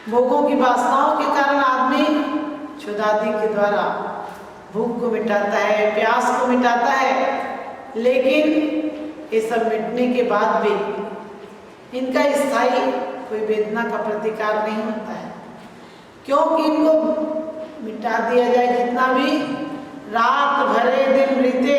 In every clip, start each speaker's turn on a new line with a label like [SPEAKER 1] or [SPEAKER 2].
[SPEAKER 1] भोगों की वासनाओं के कारण आदमी क्षुधादि के द्वारा भूख को मिटाता है, प्यास को मिटाता है, लेकिन ये सब मिटने के बाद भी इनका स्थायी कोई वेदना का प्रतिकार नहीं होता है, क्योंकि इनको मिटा दिया जाए जितना भी, रात भरे दिन बीते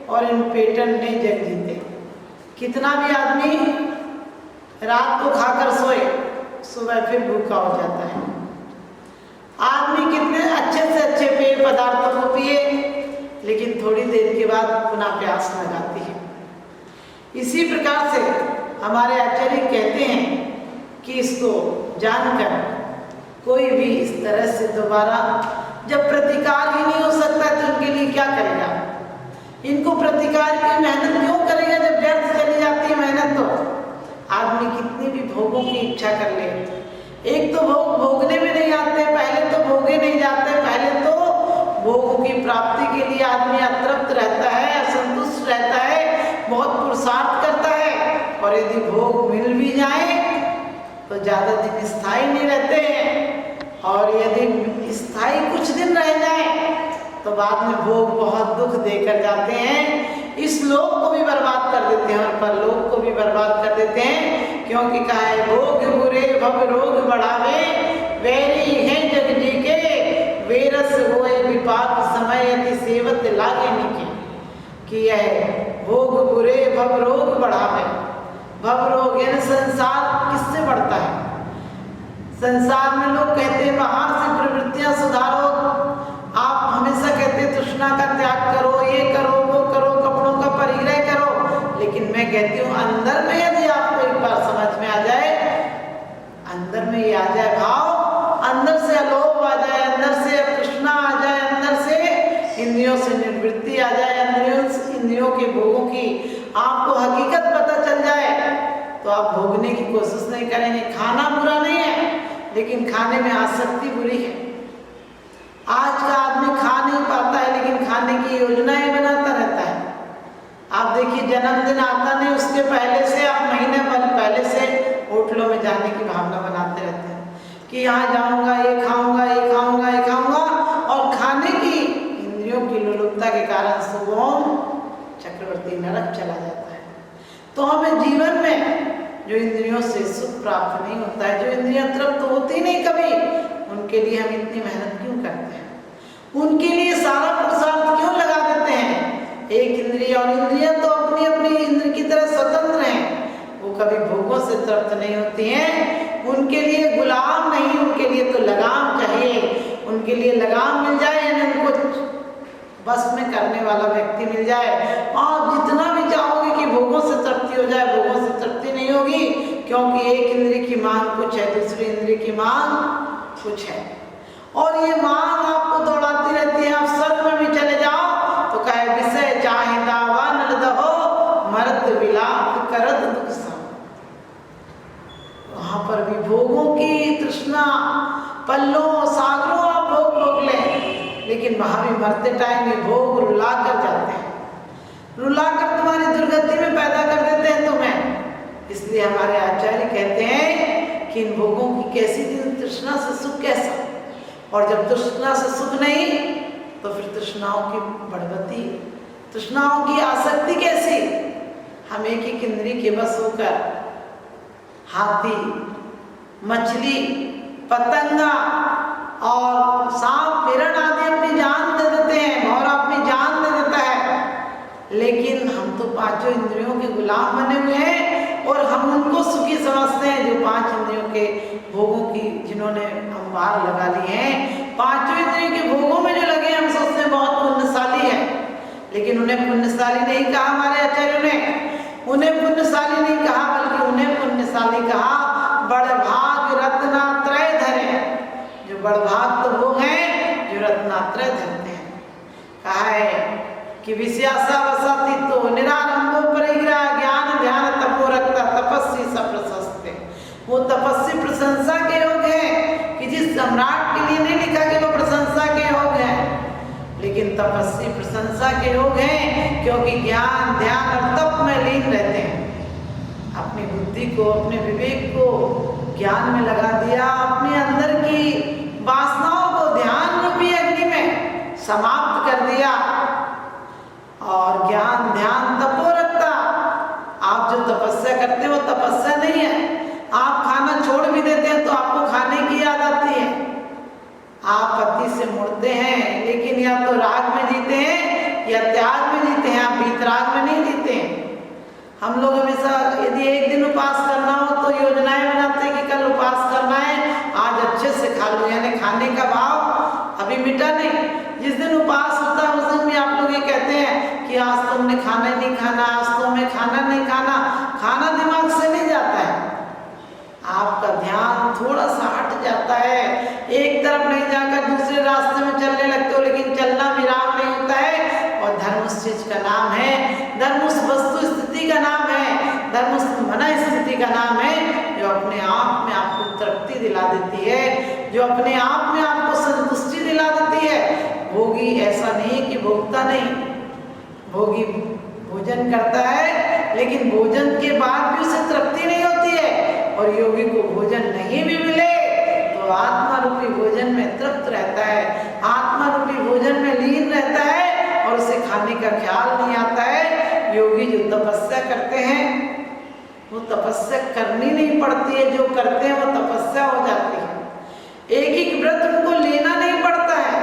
[SPEAKER 1] और इन पेटन नहीं जग जीते। कितना भी आदमी रात को खाकर सोए, सुबह फिर भूखा हो जाता है। आदमी कितने अच्छे से अच्छे पेय पदार्थों को पिए, लेकिन थोड़ी देर के बाद पुनः प्यास लगाती है। इसी प्रकार से हमारे आचार्य कहते हैं कि इसको जानकर कोई भी इस तरह से दोबारा जब प्रतिकार ही नहीं हो सकता तो उनके लिए क्या करेगा? इनको प्रतिकार की मेहनत क्यों करेगा जब व्यर्थ चली जाती है मेहनत? तो आदमी कितनी भी भोगों की इच्छा कर ले, एक तो भोग भोगने में नहीं आते, पहले तो भोगे नहीं जाते, पहले तो भोगों की प्राप्ति के लिए आदमी अतृप्त रहता है, असंतुष्ट रहता है, बहुत पुरुषार्थ करता है, और यदि भोग मिल भी जाए तो ज़्यादा दिन स्थायी नहीं रहते हैं, और यदि स्थायी कुछ दिन रह जाए तो बाद में भोग बहुत दुख देकर जाते हैं। इस लोक को भी बर्बाद कर देते हैं और परलोक को भी बर्बाद कर देते हैं, क्योंकि कहा है भोग बुरे भव रोग बढ़ावे, वैरी हैं जग जी के, वेरस होए विपाक समय यदि सेवत लागे निके। कि यह भोग बुरे भव रोग बढ़ावे, भव रोग यानी संसार किससे बढ़ता है? संसार में लोग कहते हैं बाहर से प्रवृत्तियां सुधारो, आप हमेशा कहते हैं तृष्णा का त्याग करो, ये करो, वो करो, कपड़ों का परिग्रह करो, लेकिन मैं कहती हूँ अंदर में यदि आपको एक बार समझ में आ जाए, अंदर में ये आ जाए भाव, अंदर से अलोभ आ जाए, अंदर से तृष्णा आ जाए, अंदर से इंद्रियों से निवृत्ति आ जाए, इंद्रियों के भोगों की आपको हकीकत पता चल जाए, तो आप भोगने की कोशिश नहीं करेंगे। खाना बुरा नहीं है, लेकिन खाने में आसक्ति बुरी है। आज का आदमी खा नहीं पाता है, लेकिन खाने की योजनाएं बनाता रहता है। आप देखिए जन्मदिन आता नहीं, उसके पहले से आप महीने भर पहले से होटलों में जाने की भावना बनाते रहते हैं कि यहाँ जाऊँगा, ये खाऊँगा, ये खाऊँगा, ये खाऊँगा, और खाने की इंद्रियों की लोलुपता के कारण सुबह चक्रवर्ती नरक चला जाता है। तो हमें जीवन में जो इंद्रियों से सुख प्राप्त नहीं होता है, जो इंद्रियां तृप्त होती नहीं कभी, उनके लिए हम इतनी मेहनत क्यों करते हैं? उनके लिए सारा पुरुषार्थ क्यों लगा देते हैं? एक इंद्रिय, और इंद्रियां तो अपनी अपनी इंद्र की तरह स्वतंत्र हैं, वो कभी भोगों से तृप्त नहीं होती हैं। उनके लिए गुलाम नहीं, उनके लिए तो लगाम चाहिए। उनके लिए लगाम मिल जाए यानी उनको बस में करने वाला व्यक्ति मिल जाए, और जितना भी चाहोगे कि भोगों से तृप्ति हो जाए, भोगों से तृप्ति नहीं होगी, क्योंकि एक इंद्रिय की मांग कुछ है, दूसरी इंद्रिय की मांग कुछ है, और ये मांग आपको दौड़ाती रहती है। आप स्वर्ग में भी चले जाओ तो कहे विषय चाहे दावा नलदहो, मर्द विलाप करत दुख सम। वहां पर भी भोगों की तृष्णा, पल्लों सागरों आप भोग लें, लेकिन वहां भी मरते टाइम ये भोग रुला कर जाते हैं, रुला कर तुम्हारी दुर्गति में पैदा कर देते हैं तुम्हें। इसलिए हमारे आचार्य कहते हैं कि इन भोगों की कैसी तृष्णा से सुख कैसा, और जब तृष्णा से सुख नहीं तो फिर तृष्णाओं की बढ़वती, तृष्णाओं की आसक्ति कैसी? हम एक एक इंद्रिय के बस होकर हाथी, मछली, पतंगा और सांप, हिरण आदि अपनी जान दे देते हैं, भौरा अपनी जान दे देता है, लेकिन हम तो पांचों इंद्रियों के गुलाम बने हुए हैं, और हम उनको सुखी समझते हैं जो पांच इंद्रियों के भोगों की जिन्होंने अंबार लगा ली हैं। पांचों इंद्रियों के भोगों में जो लगे हम सोचते हैं बहुत पुण्यशाली है, लेकिन उन्हें पुण्यशाली नहीं कहा हमारे आचार्यों ने, उन्हें पुण्यशाली नहीं कहा, बल्कि उन्हें पुण्यशाली कहा बड़भाग रत्नात्रय धरे। जो बड़भाग तो वो हैं जो रत्नात्रय धरते हैं। कहा है कि विषयासा वसति तो निरारंभो परिग्रह ज्ञान ध्यान तपो रखता तपस्वी सप्रशस्ते। वो तपस्वी प्रशंसा के योग है कि जिस सम्राट के लिए नहीं लिखा कि वो प्रशंसा के योग है, लेकिन तपस्वी प्रशंसा के योग हैं, क्योंकि ज्ञान ध्यान और तप में लीन रहते हैं। अपनी बुद्धि को, अपने विवेक को ज्ञान में लगा दिया, अपने समाप्त कर दिया। और ज्ञान ध्यान तपो रखता। आप जो तपस्या करते हो वो तपस्या नहीं है। आप खाना छोड़ भी देते हैं तो आपको खाने की याद आती है। आप पति से मुड़ते हैं, लेकिन या तो राग में जीते हैं या त्याग में जीते हैं, आप वीतराग में नहीं जीते हैं। हम लोग हमेशा यदि एक दिन उपास करना हो तो योजनाएं बनाते हैं कि कल उपास करना है, आज अच्छे से खा लो, यानी खाने का भाव अभी मिटा नहीं। जिस दिन उपास होता है उस दिन भी आप लोग ये कहते हैं कि आज तो हमने खाना नहीं खाना, आज तो हमें खाना नहीं खाना। खाना दिमाग से नहीं जाता है, आपका ध्यान थोड़ा सा हट जाता है, एक तरफ नहीं जाकर दूसरे रास्ते में चलने लगते हो। लेकिन चलना विराम नहीं होता है। और धर्म उस चीज का नाम है, धर्म उस वस्तु स्थिति का नाम है, धर्म उस मन स्थिति का नाम है जो अपने आप में आपको तृप्ति दिला देती है, जो अपने आप में आपको संतुष्टि दिला देती है। भोगी ऐसा नहीं कि भोगता नहीं, भोगी भोजन करता है, लेकिन भोजन के बाद भी उसे तृप्ति नहीं होती है। और योगी को भोजन नहीं भी मिले तो आत्मा रूपी भोजन में तृप्त रहता है, आत्मा रूपी भोजन में लीन रहता है और उसे खाने का ख्याल नहीं आता है। योगी जो तपस्या करते हैं वो तपस्या करनी नहीं पड़ती है, जो करते हैं वो तपस्या हो जाती है। एक एक व्रत उनको लेना नहीं पड़ता है।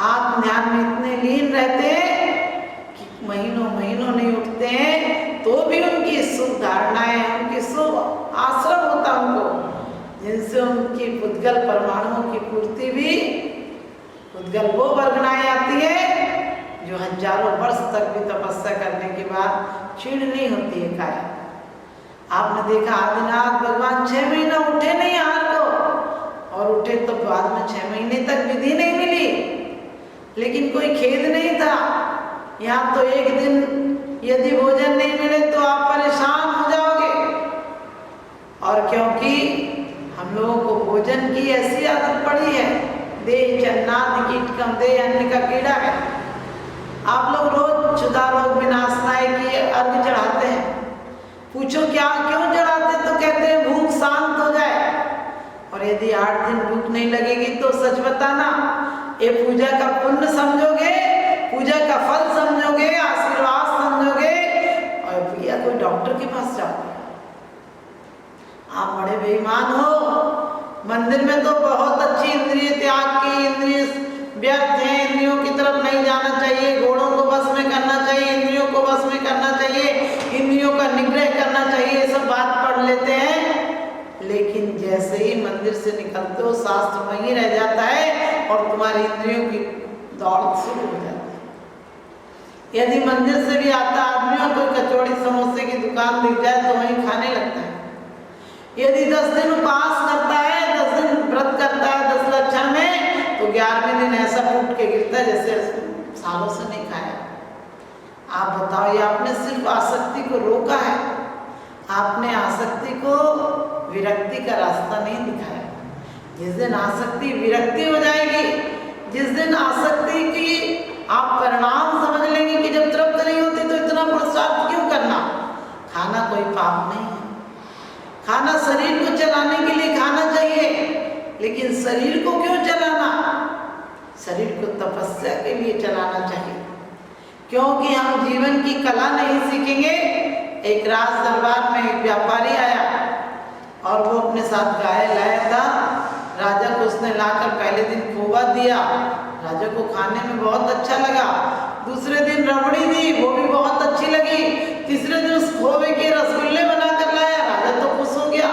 [SPEAKER 1] आत्म ध्यान में इतने लीन रहते हैं कि महीनों महीनों नहीं उठते हैं तो भी उनकी सुख धारणाएं, उनकी सुख आश्रम होता उनको, जिनसे उनकी पुद्गल परमाणुओं की पूर्ति भी, पुद्गल वो वर्गणाएं आती है जो हजारों वर्ष तक भी तपस्या करने के बाद क्षीण नहीं होती है काया। आपने देखा आदिनाथ भगवान 6 महीना उठे नहीं आहार को, और उठे तो बाद में 6 महीने तक विधि नहीं मिली, लेकिन कोई खेद नहीं था। यहाँ तो एक दिन यदि भोजन नहीं मिले तो आप परेशान हो जाओगे। और क्योंकि हम लोगों को भोजन की ऐसी आदत पड़ी है, दे चन्नाद कीटकम दे अन्न का कीड़ा है। आप लोग रोज क्षुधा रोग विनाशनाय की अर्घ चढ़ाते हैं, पूछो क्या क्यों चढ़ाते, तो कहते हैं भूख शांत हो जाए। और यदि 8 दिन भूख नहीं लगेगी तो सच बताना, ये पूजा का पुण्य समझोगे, पूजा का फल समझोगे, आशीर्वाद समझोगे, और या कोई डॉक्टर के पास जाओगे। आप बड़े बेईमान हो। मंदिर में तो बहुत अच्छी इंद्रिय त्याग की, इंद्रिय व्यर्थ है, इंद्रियों की तरफ नहीं जाना चाहिए, घोड़ों को बस में करना चाहिए, इंद्रियों को बस में करना चाहिए, इंद्रियों का निग्रह करना चाहिए, ये सब बात पढ़ लेते हैं। लेकिन जैसे ही मंदिर से निकलते हो शास्त्र वहीं रह जाता है और तुम्हारी इंद्रियों की दौड़ शुरू हो जाती है। यदि मंदिर से भी आता आदमी और कोई कचौड़ी समोसे की दुकान दिख जाए तो वहीं खाने लगता है। यदि 10 दिन उपवास करता है, 10 दिन व्रत करता है 10 लक्षण में, तो 11वें दिन ऐसा फूट के गिरता है जैसे सालों से नहीं खाया। आप बताओ, ये आपने सिर्फ आसक्ति को रोका है, आपने आसक्ति को विरक्ति का रास्ता नहीं दिखाया। जिस दिन आसक्ति विरक्ति हो जाएगी, जिस दिन आसक्ति की आप परिणाम समझ लेंगे कि जब तृप्त नहीं होती तो इतना पुरुषार्थ क्यों करना। खाना कोई पाप नहीं है, खाना शरीर को चलाने के लिए खाना चाहिए, लेकिन शरीर को क्यों चलाना, शरीर को तपस्या के लिए चलाना चाहिए। क्योंकि हम जीवन की कला नहीं सीखेंगे। एक राज दरबार में एक व्यापारी आया और वो अपने साथ गाय लाया था। राजा को उसने लाकर पहले दिन खोवा दिया, राजा को खाने में बहुत अच्छा लगा। दूसरे दिन रबड़ी दी, वो भी बहुत अच्छी लगी। तीसरे दिन उस खोवे के रसगुल्ले बनाकर लाया, राजा तो खुश हो गया,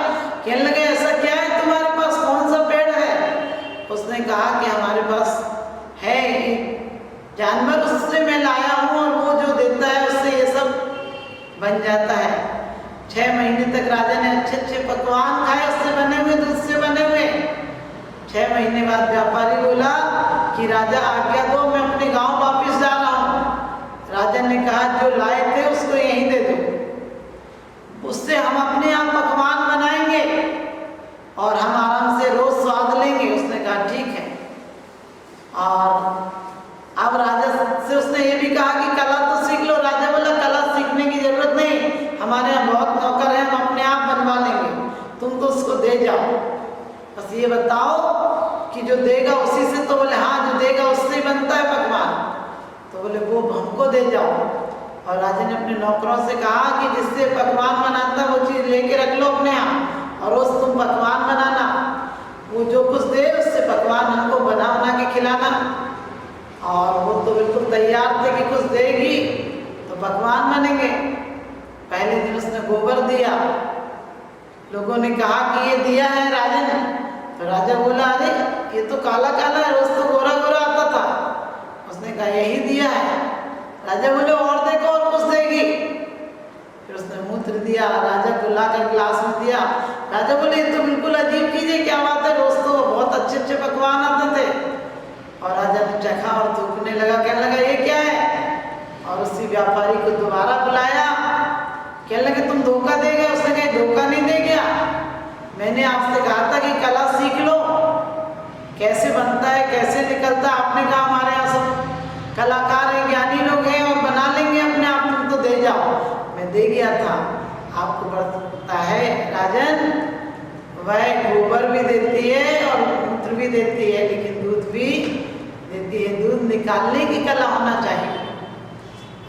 [SPEAKER 1] कहने लगे ऐसा क्या है तुम्हारे पास, कौन सा पेड़ है। उसने कहा कि हमारे पास है जानवर, उससे मैं लाया हूँ और वो जो देता है उससे ये सब बन जाता है। 6 महीने तक राजा ने अच्छे अच्छे पकवान खाए उससे बने हुए, दूध से बने हुए। 6 महीने बाद व्यापारी बोला कि राजा आज्ञा दो, मैं अपने गांव वापस जा रहा हूँ। राजा ने कहा जो लाए थे उसको यहीं दे दो, उससे हम अपने यहाँ पकवान बनाएंगे और हम आराम से रोज स्वाद लेंगे। उसने कहा ठीक है। और अब राजा से उसने ये भी कहा कि कला तो सीख लो। राजा बोला कला सीखने की जरूरत नहीं, हमारे यहाँ बहुत नौकर हैं, हम अपने आप बनवा लेंगे, तुम तो उसको दे जाओ। बस ये बताओ कि कि जो देगा उसी से, तो बोले हाँ जो देगा उससे ही बनता है पकवान, तो बोले वो हमको दे जाओ। और राजा ने अपने नौकरों से कहा कि जिससे पकवान बनाता वो चीज़ लेके रख लो अपने यहाँ, और रोज तुम पकवान बनाना, वो जो कुछ दे उससे पकवान हमको बना बना के खिलाना। और वो तो बिल्कुल तैयार थे कि कुछ देगी तो पकवान बनेंगे। पहले दिन उसने गोबर दिया, लोगों ने कहा कि ये दिया है राजन, तो राजा बोला अरे ये तो काला काला है, रोज तो गोरा गोरा आता था। उसने कहा यही दिया है। राजा बोले और देखो और कुछ देगी। फिर उसने मूत्र दिया, राजा को लाकर गिलास में दिया। राजा बोले ये तो बिल्कुल अजीब चीज है, क्या बात है, रोज तो बहुत अच्छे अच्छे पकवान आते थे। और राजा ने चखा और थूकने लगा, कहने लगा ये क्या है। और उसी व्यापारी को दोबारा बुलाया, कहने लगे तुम धोखा दे गए। उसने कहा धोखा नहीं दे गया, मैंने आपसे कहा था कि कला सीख लो, कैसे बनता है कैसे निकलता है। आपने कहा हमारे यहाँ सब कलाकार हैं, ज्ञानी लोग हैं और बना लेंगे अपने आप, तुम तो दे जाओ। मैं दे गया था, आपको पता है राजन, वह गोबर भी देती है और मूत्र भी देती है, लेकिन दूध भी देती है। दूध निकालने की कला होना चाहिए।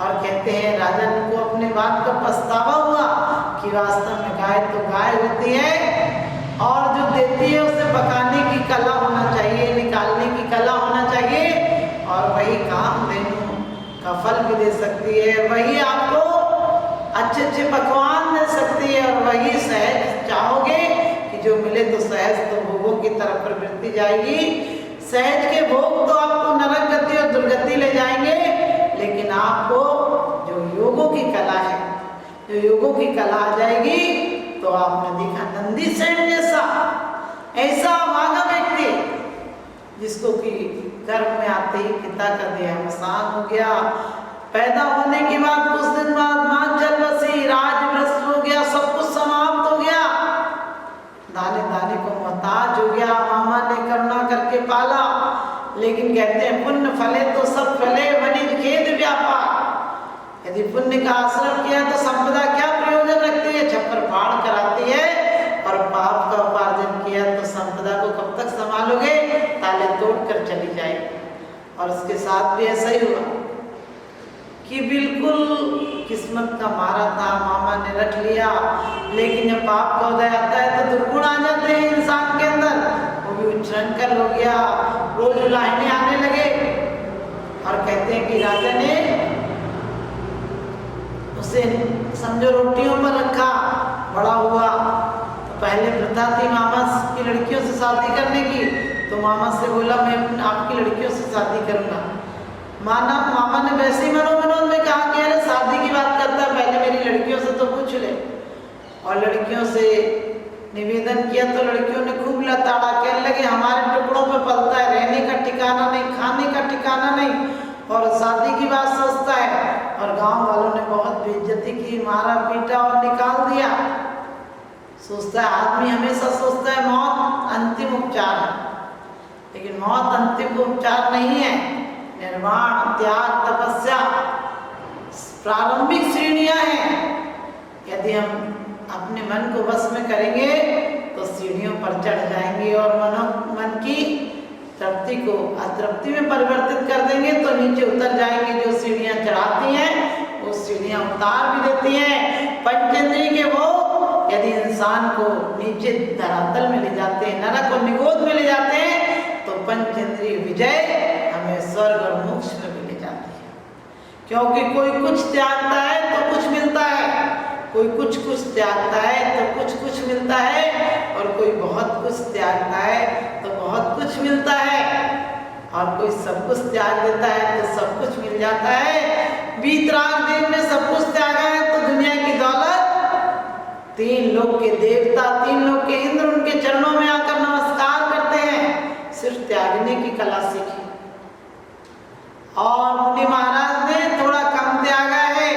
[SPEAKER 1] और कहते हैं राजन को अपने बात का पछतावा हुआ कि वास्तव में गाय तो गाय होती है, और जो देती है उसे पकाने की कला होना चाहिए, निकालने की कला होना चाहिए, और वही कामधेनु का फल भी दे सकती है, वही आपको अच्छे अच्छे पकवान दे सकती है। और वही सहज चाहोगे कि जो मिले तो सहज तो भोगों की तरफ प्रवृत्ति जाएगी। सहज के भोग तो आपको नरक गति और दुर्गति ले जाएंगे, लेकिन आपको जो योगों की कला है, जो योगों की कला आ जाएगी, तो आपने देखा नंदी सेन जैसा ऐसा भागा व्यक्ति जिसको कि गर्भ में आते ही पिता का देहावसान हो गया, पैदा होने के बाद कुछ दिन बाद मां चल बसी, राज भ्रष्ट हो गया, सब कुछ समाप्त हो गया, दाने दाने को मोहताज हो गया, मामा ने करुणा करके पाला। लेकिन कहते हैं पुण्य फले तो सब फले, वनिज खेद व्यापार। यदि पुण्य का आश्रम किया तो संपदा क्या प्रयोजन रखती है, छप्पर फाड़ कराती है। और पाप का उपार्जन किया तो संपदा को कब तक संभालोगे, ताले तोड़कर चली जाएगी। और उसके साथ भी ऐसा ही हुआ कि बिल्कुल किस्मत का मारा था, मामा ने रख लिया, लेकिन जब पाप का उदय आता है तो दुर्गुण आ जाते हैं इंसान के अंदर, वो भी उच्छृंखल हो गया, रोज उलाहने आने लगे। और कहते हैं कि राजा ने उसे समझो रोटियों पर रखा, बड़ा हुआ तो पहले प्रथा थी मामा की लड़कियों से शादी करने की, तो मामा से बोला मैं आपकी लड़कियों से शादी करूंगा। मामा ने वैसे ही मनोविनोद में कहा कि अरे शादी की बात करता है, पहले मेरी लड़कियों से तो पूछ ले। और लड़कियों से निवेदन किया तो लड़कियों ने खूब लताड़ा, कहने लगे हमारे टुकड़ों पे पलता है, रहने का ठिकाना नहीं, खाने का ठिकाना नहीं, और शादी की बात सोचता है। और गांव वालों ने बहुत बेइज्जती की, मारा पीटा और निकाल दिया। सोचता है आदमी हमेशा सोचता है मौत अंतिम उपचार है, लेकिन मौत अंतिम उपचार नहीं है। निर्वाण, त्याग, तपस्या प्रारंभिक श्रेणियां हैं। यदि हम अपने मन को वश में करेंगे तो सीढ़ियों पर चढ़ जाएंगे, और मन की तृप्ति को अतृप्ति में परिवर्तित कर देंगे तो नीचे उतर जाएंगे। जो सीढ़ियां चढ़ाती हैं वो सीढ़ियां उतार भी देती हैं। पंचेंद्रिय के भोग यदि इंसान को नीचे धरातल में ले जाते हैं, नरक और निगोद में ले जाते हैं, तो पंचेंद्रिय विजय हमें स्वर्ग और मोक्ष में भी ले जाती है। क्योंकि कोई कुछ त्यागता है तो कुछ मिलता है, कोई कुछ कुछ त्यागता है तो कुछ कुछ मिलता है, और कोई बहुत कुछ त्यागता है तो बहुत कुछ मिलता है, और कोई सब कुछ त्याग देता है तो सब कुछ मिल जाता है। वीतराग देव ने सब कुछ त्यागा है तो दुनिया की दौलत, 3 लोक के देवता, 3 लोक के इंद्र उनके चरणों में आकर नमस्कार करते हैं, सिर्फ त्यागने की कला सीखी। और मुनि महाराज ने थोड़ा कम त्यागा है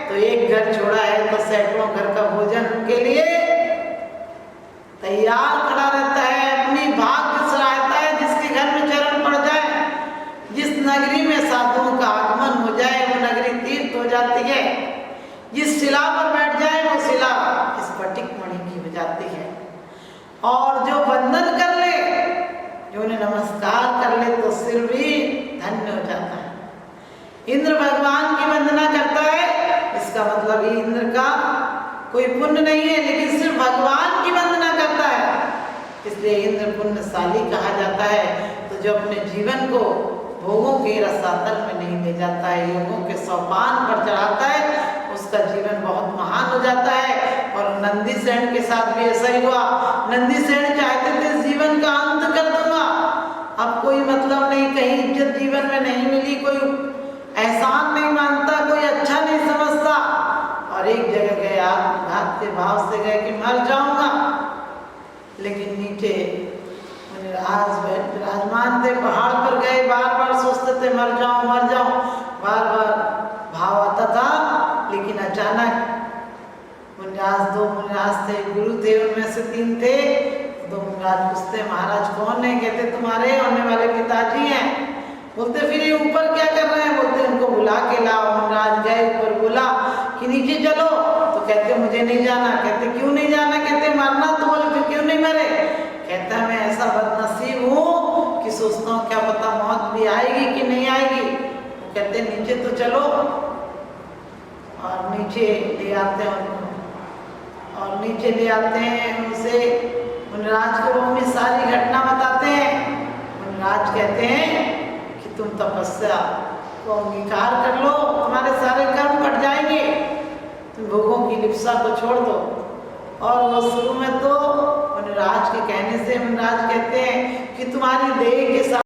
[SPEAKER 1] तो एक घर छोड़ा है तो सैकड़ों घर का भोजन उनके लिए तैयार खड़ा रहता है। अपनी भाग्य सराहता है जिसके घर में चरण पड़ जाए, जिस नगरी में साधुओं का आगमन हो जाए वो नगरी तीर्थ हो जाती है, जिस शिला पर बैठ जाए वो शिला स्फटिक मणि की हो जाती है। और जो वंदन कर ले, जो उन्हें नमस्कार भी इंद्र का कोई पुण्य नहीं है, लेकिन सिर्फ भगवान की वंदना करता है, इसलिए इंद्र पुण्यशाली कहा जाता है। तो जो अपने जीवन को भोगों के रसातल में नहीं ले जाता है, योगों के सोपान पर चढ़ाता है, उसका जीवन बहुत महान हो जाता है। और नंदी सेन के साथ भी ऐसा ही हुआ। नंदी सेन चाहते थे जीवन का अंत कर दूंगा, अब कोई मतलब नहीं, कहीं इज्जत जीवन में नहीं मिली, कोई एहसान नहीं मानता, कोई अच्छा नहीं समझता, और एक जगह गए आत्मघात के भाव से गए कि मर जाऊंगा। लेकिन नीचे विराजमान थे, पहाड़ पर गए, बार बार सोचते थे मर जाऊं, बार बार भाव आता था। लेकिन अचानक दो मुनिराज थे, गुरु थे, उनमें से 3 थे। दो मुनिराज पूछते महाराज कौन है? कहते तुम्हारे होने वाले पिताजी हैं। बोलते फिर ये ऊपर क्या कर रहे हैं? बोलते उनको बुला के लाओ। मुनिराज गए ऊपर, बोला कि नीचे चलो, तो कहते मुझे नहीं जाना। कहते क्यों नहीं जाना? कहते मरना। तो बोले फिर क्यों नहीं मरे? कहता मैं ऐसा बदनसीब हूँ कि सोचता हूँ क्या पता मौत भी आएगी कि नहीं आएगी। वो कहते नीचे तो चलो, और नीचे ले आते हैं उनको, और नीचे ले आते हैं उनसे। मुनिराज को वो अपनी सारी घटना बताते हैं। मुनिराज कहते हैं कि तुम तपस्या को अंगीकार कर लो, तुम्हारे सारे कर्म कट जाएंगे, तुम भोगों की लिप्सा को छोड़ दो। और वो शुरू में तो मुनिराज के कहने से मुनिराज कहते हैं कि तुम्हारी देह के साथ